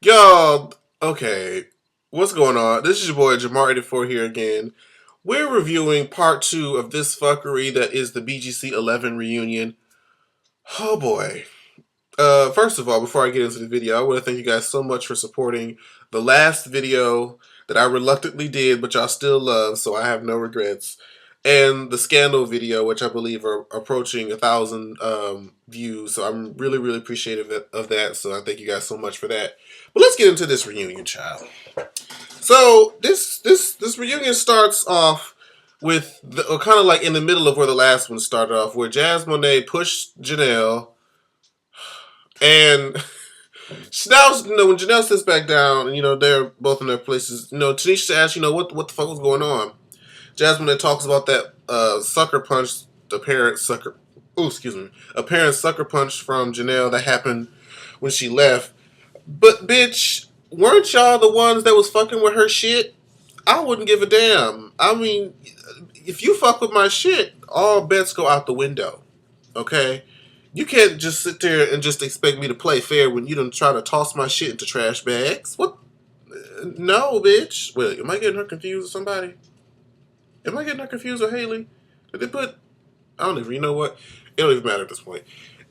Y'all, okay, what's going on? This is your boy Jamar84 here again. We're reviewing part 2 of this fuckery that is the BGC 11 reunion. Oh boy. First of all, before I get into the video, I want to thank you guys so much for supporting the last video that I reluctantly did, but y'all still love, so I have no regrets. And the scandal video, which I believe are approaching 1,000 views, so I'm really, really appreciative of that. So I thank you guys so much for that. But let's get into this reunion, child. So this reunion starts off with kind of like in the middle of where the last one started off, where Jasmine pushed Janelle and. Now, when Janelle sits back down, and they're both in their places, Tanisha asks, what the fuck was going on. Jasmine talks about that sucker punch, apparent sucker punch from Janelle that happened when she left. But bitch, weren't y'all the ones that was fucking with her shit? I wouldn't give a damn. I mean, if you fuck with my shit, all bets go out the window. Okay? You can't just sit there and just expect me to play fair when you don't try to toss my shit into trash bags. What? No, bitch. Wait, am I getting her confused with somebody? Am I getting her confused with Haley? Did they put... I don't even... You know what? It don't even matter at this point.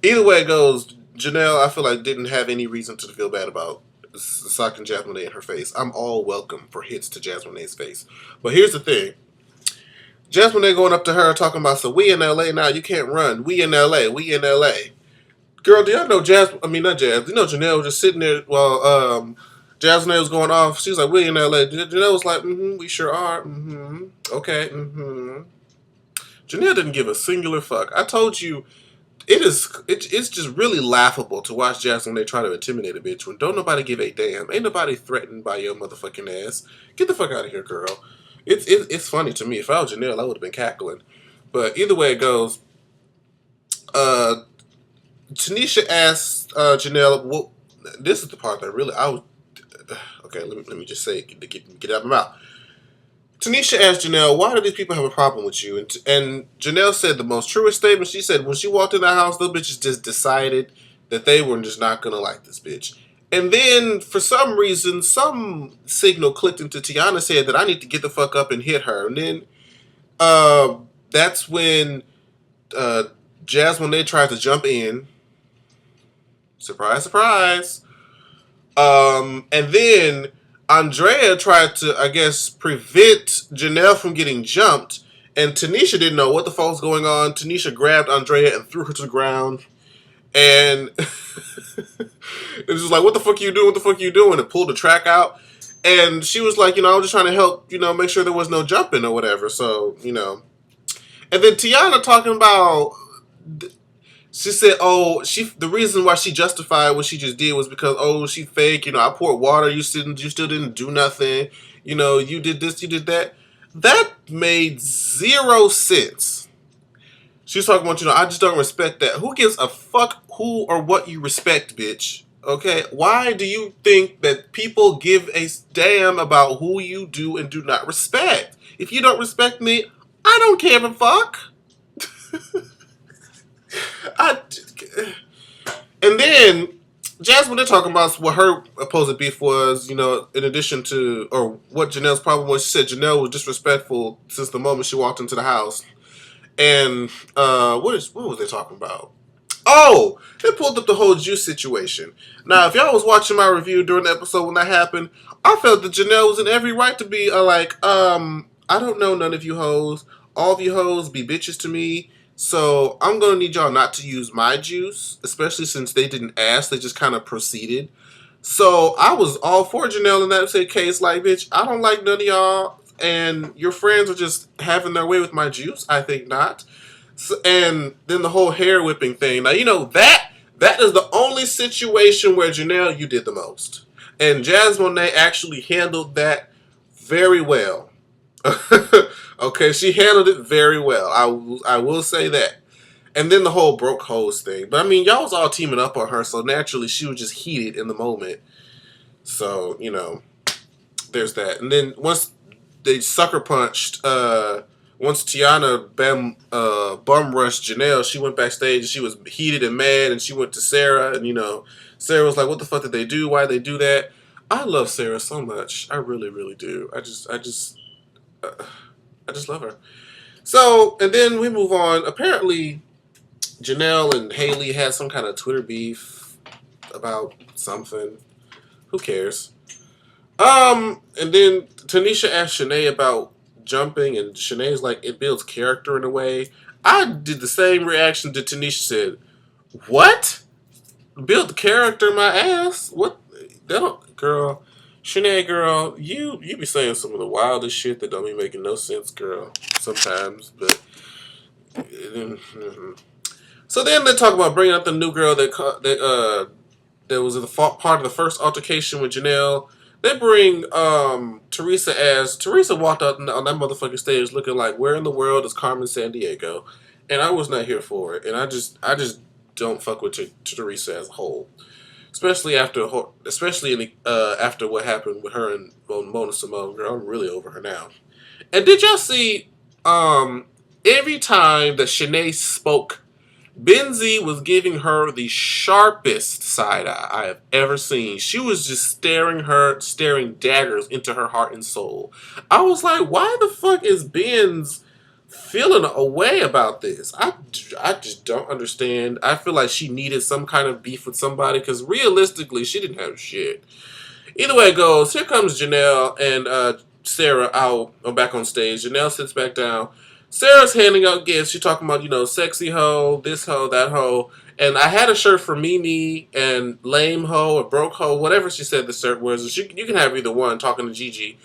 Either way it goes, Janelle, I feel like, didn't have any reason to feel bad about socking Jasmine in her face. I'm all welcome for hits to Jasmine's face. But here's the thing. Jasmine going up to her talking about, so we in LA now, you can't run. We in LA. We in LA. Girl, do y'all know not Jazz. You know Janelle was just sitting there while Jasmine was going off. She was like, we in LA. Janelle was like, we sure are. Okay, Janelle didn't give a singular fuck. I told you, it's just really laughable to watch Jasmine they try to intimidate a bitch when don't nobody give a damn. Ain't nobody threatened by your motherfucking ass. Get the fuck out of here, girl. It's funny to me. If I was Janelle, I would have been cackling. But either way it goes, Tanisha asked Janelle, well, this is the part that really, okay, let me just say, get it out of my mouth. Tanisha asked Janelle, why do these people have a problem with you? And Janelle said the most truest statement. She said, when she walked in the house, those bitches just decided that they were just not going to like this bitch. And then, for some reason, some signal clicked into Tiana's head that I need to get the fuck up and hit her. And then, that's when Jasmine, they tried to jump in. Surprise, surprise. And then Andrea tried to, I guess, prevent Janelle from getting jumped. And Tanisha didn't know what the fuck was going on. Tanisha grabbed Andrea and threw her to the ground. And it was just like, what the fuck are you doing? What the fuck are you doing? And pulled the track out. And she was like, I was just trying to help, make sure there was no jumping or whatever. So, And then Tiana talking about... She said, the reason why she justified what she just did was because, she fake, I poured water, you still didn't do nothing, you did this, you did that. That made zero sense. She was talking about, I just don't respect that. Who gives a fuck who or what you respect, bitch? Okay? Why do you think that people give a damn about who you do and do not respect? If you don't respect me, I don't care a fuck. And then Jasmine, they're talking about what her opposite beef was, in addition to, or what Janelle's problem was. She said Janelle was disrespectful since the moment she walked into the house. And what was they talking about? Oh, they pulled up the whole juice situation. Now, if y'all was watching my review during the episode when that happened, I felt that Janelle was in every right to be I don't know none of you hoes. All of you hoes be bitches to me. So I'm going to need y'all not to use my juice, especially since they didn't ask. They just kind of proceeded. So I was all for Janelle in that case. Like, bitch, I don't like none of y'all. And your friends are just having their way with my juice. I think not. So, and then the whole hair whipping thing. Now, that is the only situation where Janelle, you did the most. And Jasmine actually handled that very well. Okay, she handled it very well. I will say that. And then the whole broke hose thing. But I mean, y'all was all teaming up on her, so naturally she was just heated in the moment. So, there's that. And then once they sucker punched, once Tiana bum rushed Janelle, she went backstage and she was heated and mad, and she went to Sarah, and Sarah was like, what the fuck did they do? Why did they do that? I love Sarah so much. I really, really do. Uh, I just love her. So, and then we move on. Apparently, Janelle and Haley had some kind of Twitter beef about something. Who cares? And then Tanisha asked Shanae about jumping, and Shanae's like, it builds character in a way. I did the same reaction that Tanisha said. What? Build character, my ass? What? That don't, girl. Shanae, girl, you be saying some of the wildest shit that don't be making no sense, girl. Sometimes, but. So then they talk about bringing up the new girl that was in the part of the first altercation with Janelle. They bring Teresa as Teresa walked out on that motherfucking stage looking like, where in the world is Carmen Sandiego? And I was not here for it. And I just don't fuck with Teresa as a whole, especially after what happened with her and Mona Simone. Girl, I'm really over her now. And did y'all see every time that Shanae spoke, Benzie was giving her the sharpest side eye I have ever seen. She was just staring daggers into her heart and soul. I was like, why the fuck is Benz feeling a way about this? I just don't understand. I feel like she needed some kind of beef with somebody because realistically, she didn't have shit. Either way it goes, here comes Janelle and Sarah out or back on stage. Janelle sits back down. Sarah's handing out gifts. She's talking about, sexy hoe, this hoe, that hoe. And I had a shirt for Mimi and lame hoe or broke hoe, whatever she said the shirt was. You can have either one, talking to Gigi.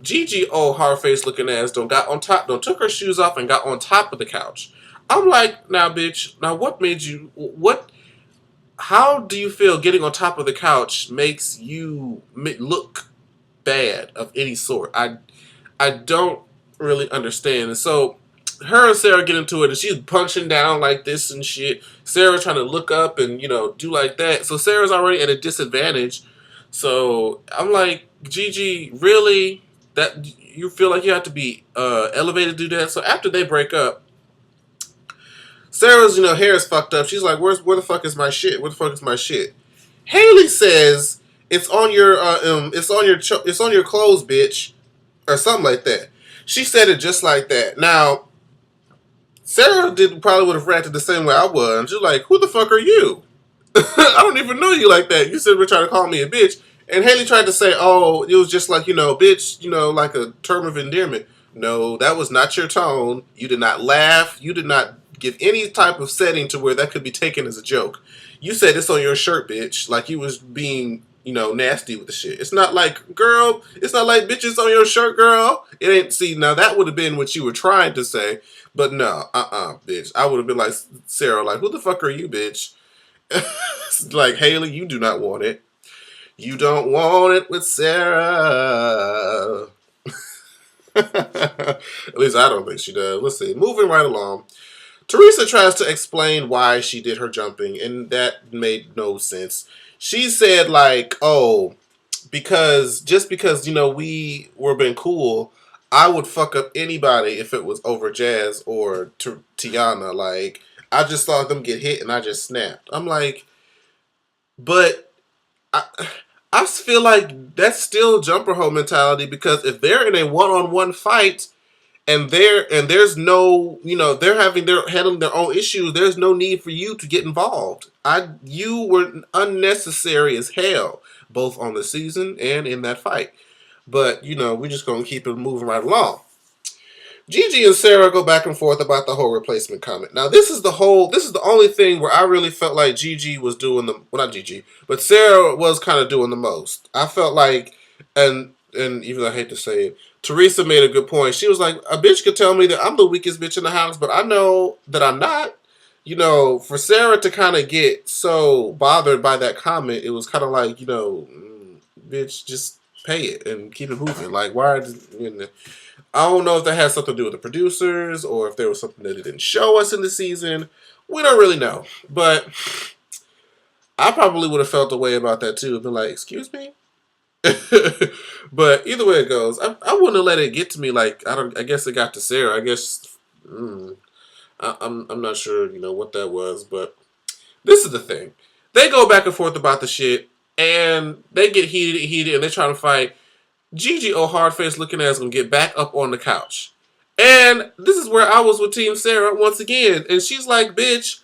Gigi, oh, hard-faced looking ass, don't took her shoes off and got on top of the couch. I'm like, now, bitch, now how do you feel getting on top of the couch makes you look bad of any sort? I don't really understand. And so her and Sarah get into it, and she's punching down like this and shit. Sarah trying to look up and do like that. So Sarah's already at a disadvantage. So I'm like, Gigi, really? That you feel like you have to be elevated to do that? So after they break up, Sarah's hair is fucked up. She's like, where the fuck is my shit? Where the fuck is my shit? Haley says it's on your it's on your clothes, bitch, or something like that. She said it just like that. Now, Sarah probably would have reacted the same way I was. She's like, who the fuck are you? I don't even know you like that. You said we're trying to call me a bitch. And Haley tried to say, oh, it was just like, bitch, like a term of endearment. No, that was not your tone. You did not laugh. You did not give any type of setting to where that could be taken as a joke. You said it's on your shirt, bitch. Like you was being, nasty with the shit. It's not like, girl, it's not like bitches on your shirt, girl. It ain't, see, now that would have been what you were trying to say. But no, bitch. I would have been like, Sarah, like, who the fuck are you, bitch? Like, Haley, you do not want it. You don't want it with Sarah. At least I don't think she does. Let's see. Moving right along. Teresa tries to explain why she did her jumping, and that made no sense. She said, like, oh, because we were being cool, I would fuck up anybody if it was over Jazz or Tiana. Like, I just saw them get hit and I just snapped. I'm like, but I feel like that's still jumper hoe mentality, because if they're in a one-on-one fight and there's no, they're handling their own issues, there's no need for you to get involved. You were unnecessary as hell, both on the season and in that fight. But we're just gonna keep it moving right along. Gigi and Sarah go back and forth about the whole replacement comment. Now, this is the only thing where I really felt like Gigi was doing not Gigi, but Sarah was kind of doing the most. I felt like, and even though I hate to say it, Teresa made a good point. She was like, a bitch could tell me that I'm the weakest bitch in the house, but I know that I'm not. For Sarah to kind of get so bothered by that comment, it was kind of like, bitch, just pay it and keep it moving. Like, why? I don't know if that has something to do with the producers or if there was something that they didn't show us in the season. We don't really know. But I probably would have felt a way about that too. Been like, excuse me? But either way it goes, I wouldn't have let it get to me. Like, I guess it got to Sarah. I guess, I'm not sure, what that was. But this is the thing. They go back and forth about the shit. And they get heated, and they're trying to fight. Gigi, oh hard face looking ass, gonna get back up on the couch. And this is where I was with Team Sarah once again. And she's like, bitch,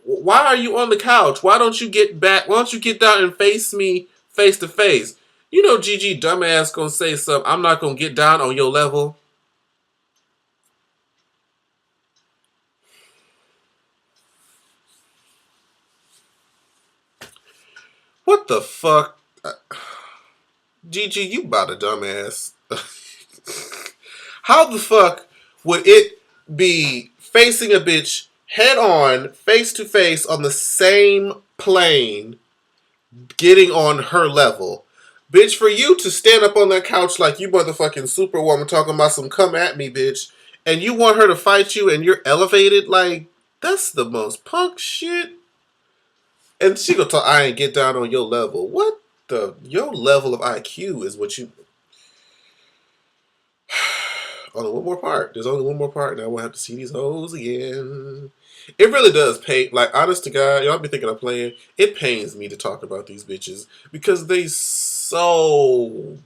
why are you on the couch? Why don't you get back? Why don't you get down and face me face to face? You know Gigi dumbass gonna say something. I'm not gonna get down on your level. What the fuck? Gigi, you about a dumbass. How the fuck would it be facing a bitch head on, face to face on the same plane, getting on her level? Bitch, for you to stand up on that couch like you motherfucking superwoman talking about some come at me, bitch, and you want her to fight you and you're elevated, like, that's the most punk shit. And she gonna talk, I ain't get down on your level. What the, your level of IQ is what you, only one more part. There's only one more part, and I won't have to see these hoes again. It really does pay. Like, honest to God, y'all be thinking I'm playing. It pains me to talk about these bitches because they so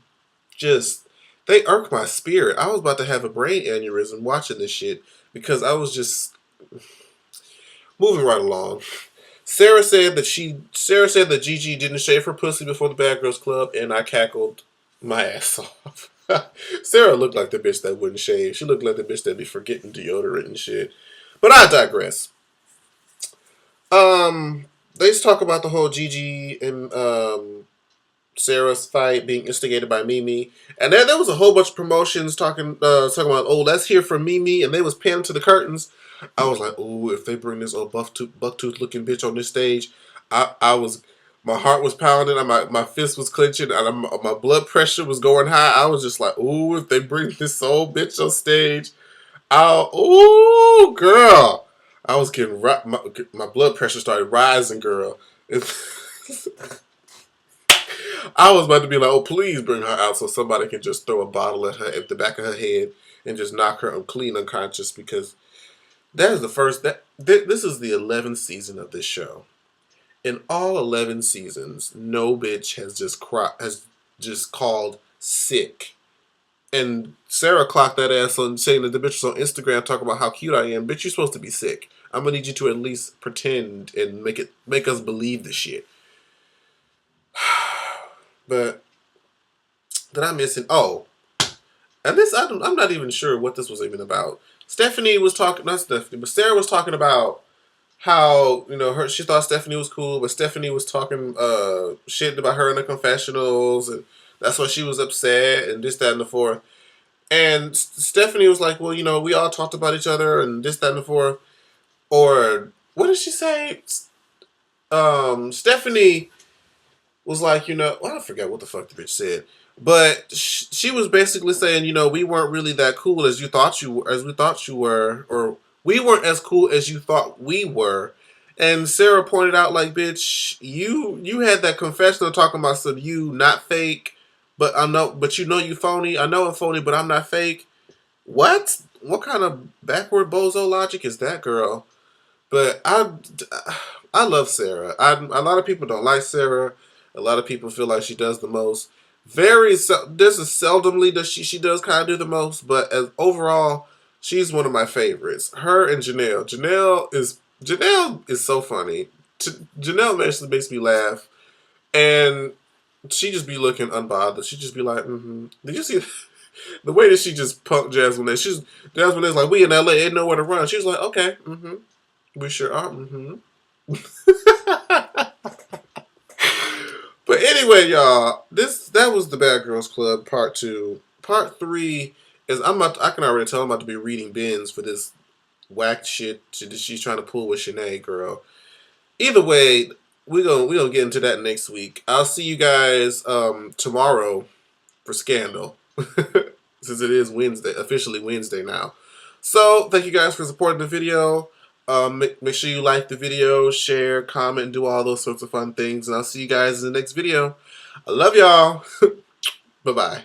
just, they irk my spirit. I was about to have a brain aneurysm watching this shit because I was just moving right along. Sarah said that Gigi didn't shave her pussy before the Bad Girls Club, and I cackled my ass off. Sarah looked like the bitch that wouldn't shave. She looked like the bitch that be forgetting deodorant and shit. But I digress. They just talk about the whole Gigi and Sarah's fight being instigated by Mimi, and there was a whole bunch of promotions talking about, oh, let's hear from Mimi, and they was panning to the curtains. I was like, oh, if they bring this old bucktooth looking bitch on this stage, I was, my heart was pounding, my fist was clenching, and my blood pressure was going high. I was just like, oh, if they bring this old bitch on stage, oh, girl, I was getting my blood pressure started rising, girl. I was about to be like, oh, please bring her out so somebody can just throw a bottle at her at the back of her head and just knock her clean unconscious, because that is the first, this is the 11th season of this show. In all 11 seasons, no bitch has just called sick. And Sarah clocked that ass on saying that the bitch was on Instagram talking about how cute I am. Bitch, you're supposed to be sick. I'm gonna need you to at least pretend and make us believe the shit. But did I miss it? Oh, and this, I'm not even sure what this was even about. Stephanie was talking, not Stephanie, but Sarah was talking about how, you know, she thought Stephanie was cool, but Stephanie was talking shit about her in the confessionals, and that's why she was upset, and this, that, and the fourth. And Stephanie was like, well, you know, we all talked about each other, and this, that, and the fourth. Or, what did she say? Stephanie was like, you know, well, I forget what the fuck the bitch said, but she was basically saying, you know, we weren't really that cool as we thought you were, or we weren't as cool as you thought we were. And Sarah pointed out, like, bitch, you had that confessional talking about some you not fake, but you know you phony. I know I'm phony, but I'm not fake. What kind of backward bozo logic is that, girl? But I love Sarah. A lot of people don't like Sarah. A lot of people feel like she does the most. This is seldomly that she does kind of do the most, but as overall, she's one of my favorites. Her and Janelle. Janelle is so funny. Janelle actually makes me laugh, and she just be looking unbothered. She just be like, mm-hmm. Did you see the way that she just punked Jasmine? Jasmine is like, we in LA, ain't nowhere to run. She's like, okay, mm-hmm. We sure are. Mm-hmm. But anyway, y'all, that was the Bad Girls Club Part 2. Part 3 is I can already tell I'm about to be reading bins for this whack shit she's trying to pull with Shanae, girl. Either way, we gonna get into that next week. I'll see you guys tomorrow for Scandal. Since it is Wednesday, officially Wednesday now. So, thank you guys for supporting the video. Make sure you like the video, share, comment, and do all those sorts of fun things. And I'll see you guys in the next video. I love y'all. Bye-bye.